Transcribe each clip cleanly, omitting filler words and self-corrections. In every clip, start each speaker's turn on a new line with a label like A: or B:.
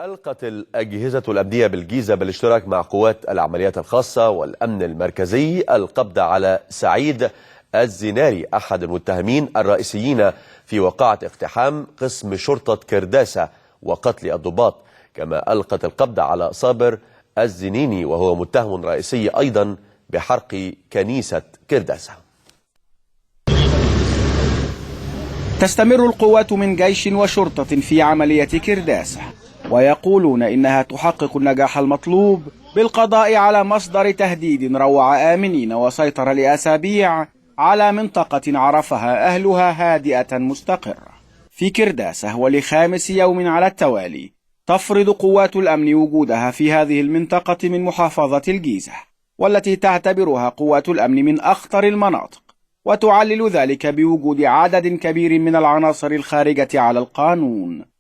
A: ألقت الأجهزة الأمنية بالجيزة بالاشتراك مع قوات العمليات الخاصة والأمن المركزي القبض على سعيد الزناري أحد المتهمين الرئيسيين في وقعة اقتحام قسم شرطة كرداسة وقتل الضباط، كما ألقت القبض على صابر الزنيني وهو متهم رئيسي أيضا بحرق كنيسة كرداسة.
B: تستمر القوات من جيش وشرطة في عملية كرداسة، ويقولون إنها تحقق النجاح المطلوب بالقضاء على مصدر تهديد روع آمنين وسيطر لأسابيع على منطقة عرفها أهلها هادئة مستقرة. في كرداسة ولخامس يوم على التوالي تفرض قوات الأمن وجودها في هذه المنطقة من محافظة الجيزة، والتي تعتبرها قوات الأمن من أخطر المناطق، وتعلل ذلك بوجود عدد كبير من العناصر الخارجة على القانون.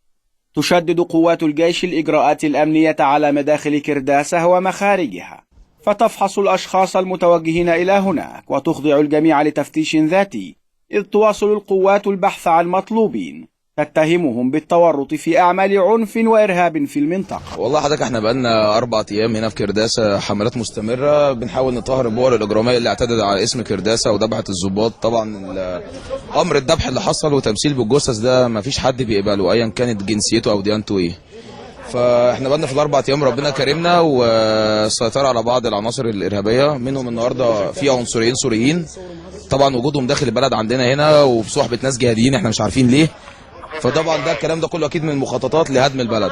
B: تشدد قوات الجيش الإجراءات الأمنية على مداخل كرداسة ومخارجها، فتفحص الأشخاص المتوجهين إلى هناك وتخضع الجميع لتفتيش ذاتي، إذ تواصل القوات البحث عن مطلوبين تتهمهم بالتورط في أعمال عنف وإرهاب في المنطقة.
C: والله حضرتك احنا بقالنا 4 أيام هنا في كرداسة، حملات مستمرة بنحاول نطهر البؤر الإجرامية اللي اعتدت على اسم كرداسة وذبحت الضباط. طبعا أمر الذبح اللي حصل وتمثيل بالجثث ده مفيش حد بيقبله أيا كانت جنسيته أو ديانته إيه. فاحنا بقالنا في ال4 أيام ربنا كرمنا والسيطرة على بعض العناصر الإرهابية، منهم النهارده في عنصريين سوريين طبعا وجودهم داخل البلد عندنا هنا وبصحبة ناس جهاديين احنا مش عارفين ليه. فطبعا ده الكلام ده كله اكيد من المخططات لهدم البلد.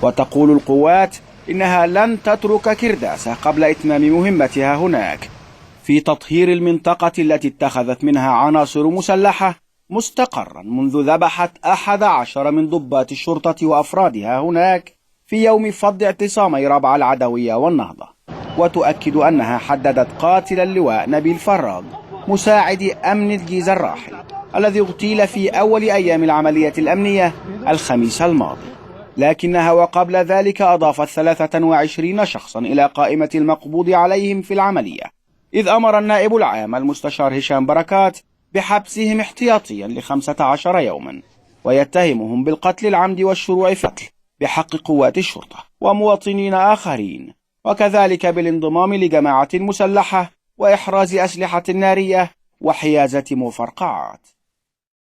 B: وتقول القوات انها لن تترك كرداسة قبل اتمام مهمتها هناك في تطهير المنطقة التي اتخذت منها عناصر مسلحة مستقرا منذ ذبحت 11 من ضباط الشرطة وافرادها هناك في يوم فض اعتصامي ربع العدوية والنهضة. وتؤكد انها حددت قاتل اللواء نبيل فراج مساعد امن الجيزة الراحل الذي اغتيل في أول أيام العملية الأمنية الخميس الماضي، لكنها وقبل ذلك أضافت 23 شخصا إلى قائمة المقبوض عليهم في العملية، إذ أمر النائب العام المستشار هشام بركات بحبسهم احتياطيا ل15 يوما، ويتهمهم بالقتل العمد والشروع في القتل بحق قوات الشرطة ومواطنين آخرين، وكذلك بالانضمام لجماعة مسلحة وإحراز أسلحة نارية وحيازة مفرقعات.